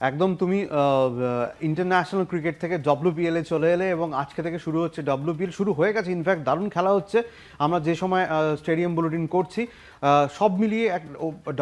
একদম তুমি international cricket থেকে ডব্লিউপিএল এ চলে এলে এবং আজকে থেকে শুরু হচ্ছে ডব্লিউপিএল শুরু হয়ে গেছে। ইনফ্যাক্ট দারুণ খেলা হচ্ছে। আমরা যে সময় স্টেডিয়াম বুলেটিন করছি সব মিলিয়ে এক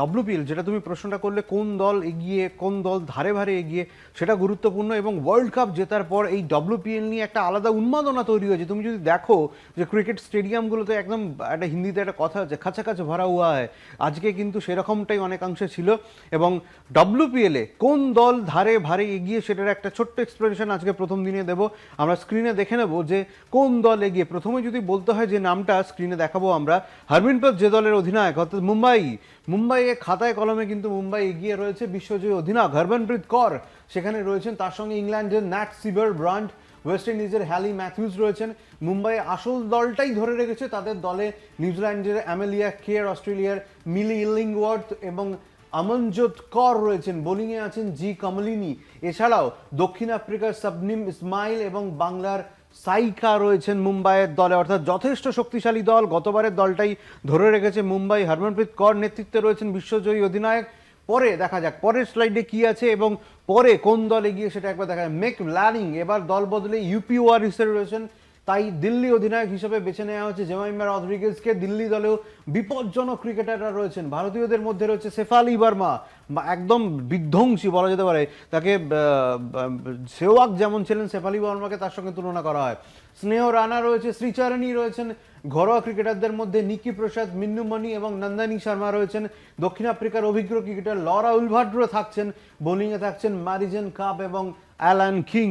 ডব্লিউপিএল যেটা তুমি প্রশ্নটা করলে কোন দল এগিয়ে কোন দল ধারে ভারে এগিয়ে, সেটা গুরুত্বপূর্ণ। এবং ওয়ার্ল্ড কাপ জেতার পর এই ডব্লিউপিএল নিয়ে একটা আলাদা উন্মাদনা তৈরি হয়েছে। তুমি যদি দেখো যে ক্রিকেট স্টেডিয়ামগুলোতে একদম একটা হিন্দিতে একটা কথা আছে, খাঁচা খাঁচা ভরা হুয়া হয়, আজকে কিন্তু সেরকমটাই অনেকাংশে ছিল। এবং ডব্লিউপিএল এ কোন দল ধারে ভারে এগিয়ে সেটার একটা ছোট্ট এক্সপ্লেনেশন আজকে প্রথম দিনে দেব। আমরা স্ক্রিনে দেখে নেব যে কোন দল এগিয়ে। প্রথমে যদি বলতে হয় যে নামটা স্ক্রিনে দেখাবো আমরা, হরমিনপ্রীত যে দলের অধিনায়ক অর্থাৎ মুম্বাইয়ে খাতায় কলমে কিন্তু মুম্বাই এগিয়ে রয়েছে। বিশ্বজয়ী অধিনায়ক হরমনপ্রীত কৌর সেখানে রয়েছেন, তার সঙ্গে ইংল্যান্ডের ন্যাট সিবার ব্রান্ড, ওয়েস্ট ইন্ডিজের হ্যালি ম্যাথিউস রয়েছেন। মুম্বাই আসল দলটাই ধরে রেখেছে, তাদের দলে নিউজিল্যান্ডের অ্যামেলিয়া কেয়ার, অস্ট্রেলিয়ার মিলি ইলিংওয়ার্থ এবং আমনজোত কর রয়েছেন। বোলিংয়ে আছেন জি কমলিনী। এছাড়াও দক্ষিণ আফ্রিকার সাবনিম ইসমাইল এবং বাংলার সাইকা রয়েছেন মুম্বাইয়ের দলে, অর্থাৎ যথেষ্ট শক্তিশালী দল। গতবারের দলটাই ধরে রেখেছে মুম্বাই। হরমনপ্রীত কৌর নেতৃত্বে রয়েছেন বিশ্বজয়ী অধিনায়ক। পরে দেখা যাক পরের স্লাইডে কি আছে এবং পরে কোন দল এগিয়ে সেটা একবার দেখা যায়। মেক ল্যানিং এবার দল বদলে ইউপি ওয়ারিসে রয়েছেন, তাই দিল্লি অধিনায়ক হিসেবে বেছে নেওয়া হচ্ছে জেমাইমা রদ্রিগেজকে। দিল্লি দলেও বিপজ্জনক ক্রিকেটাররা রয়েছেন। ভারতীয়দের মধ্যে রয়েছে শেফালি বর্মা, একদম বিধ্বংসী বলা যেতে পারে তাকে। সেওয়াগ যেমন ছিলেন, শেফালি বর্মাকে তার সঙ্গে তুলনা করা হয়। স্নেহ রানা রয়েছে, শ্রীচরণী রয়েছেন। ঘরোয়া ক্রিকেটারদের মধ্যে নিকি প্রসাদ, মিন্নু মণি এবং নন্দানী শর্মা রয়েছেন। দক্ষিণ আফ্রিকার অভিজ্ঞ ক্রিকেটার লরা উলভাড্রো থাকছেন। বোলিংয়ে থাকছেন মারিজেন কাপ এবং অ্যালান কিং।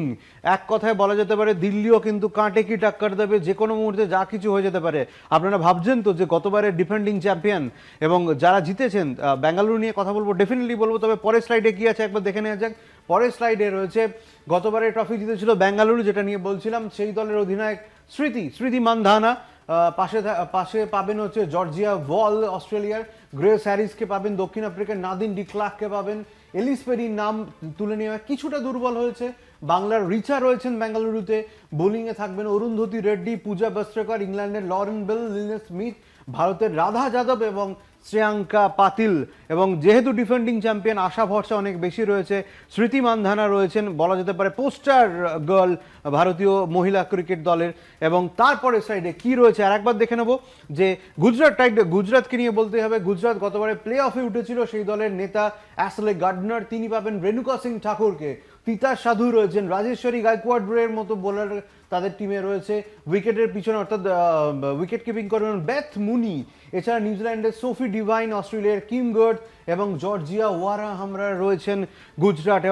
এক কথায় বলা যেতে পারে দিল্লিও কিন্তু কাঁটে কি টাক্কর দেবে, যে কোনো মুহূর্তে যা কিছু হয়ে যেতে পারে। আপনারা ভাবছেন তো যে গতবারের ডিফেন্ডিং চ্যাম্পিয়ন এবং যারা জিতেছেন, বেঙ্গালুরু নিয়ে কথা বলবো, ডেফিনেটলি বলবো। তবে পরের স্লাইডে কি আছে একবার দেখে নেওয়া যাক। পরের স্লাইডে রয়েছে গতবারের ট্রফি জিতেছিল বেঙ্গালুরু, যেটা নিয়ে বলছিলাম, সেই দলের অধিনায়ক স্মৃতি মান্ধানা। পাশে পাবেন হচ্ছে জর্জিয়া ওয়াল অস্ট্রেলিয়ার, গ্রেস হ্যারিসকে পাবেন, দক্ষিণ আফ্রিকার নাদিন ডিক্লার্ককে পাবেন। এলিস পেরির নাম তুলে নেওয়া কিছুটা দুর্বল হয়েছে। বাংলার রিচা রয়েছেন বেঙ্গালুরুতে। বোলিংয়ে থাকবেন অরুন্ধতী রেড্ডি, পূজা বস্ত্রকর, ইংল্যান্ডের লরেন বেল, লিনেস স্মিথ, ভারতের রাধা যাদব এবং শ্রেয়াঙ্কা পাতিল। এবং যেহেতু ডিফেন্ডিং চ্যাম্পিয়ন, আশা ভরসা অনেক বেশি রয়েছে। স্মৃতি মান্ধানা রয়েছেন, বলা যেতে পারে পোস্টার গার্ল ভারতীয় মহিলা ক্রিকেট দলের। এবং তারপরে সাইডে কি রয়েছে আর একবার দেখে নেব যে গুজরাতকে নিয়ে বলতে হবে। গুজরাত গতবারে প্লে অফে উঠেছিল, সেই দলের নেতা অ্যাসলে গার্ডনার, তিনি পাবেন রেণুকা সিং ঠাকুরকে। তিতাস সাধু রয়েছেন, রাজেশ্বরী গায়কোয়াড়ের মতো বোলার তাদের টিমে রয়েছে। উইকেটের পিছনে অর্থাৎ উইকেট কিপিং করবেন বেথ মুনি। এছাড়া নিউজিল্যান্ডের সোফি ডিভাইন, অস্ট্রেলিয়ার কিম গার্ড এবং জর্জিয়া ওয়ারা হামরা রয়েছেন গুজরাটে।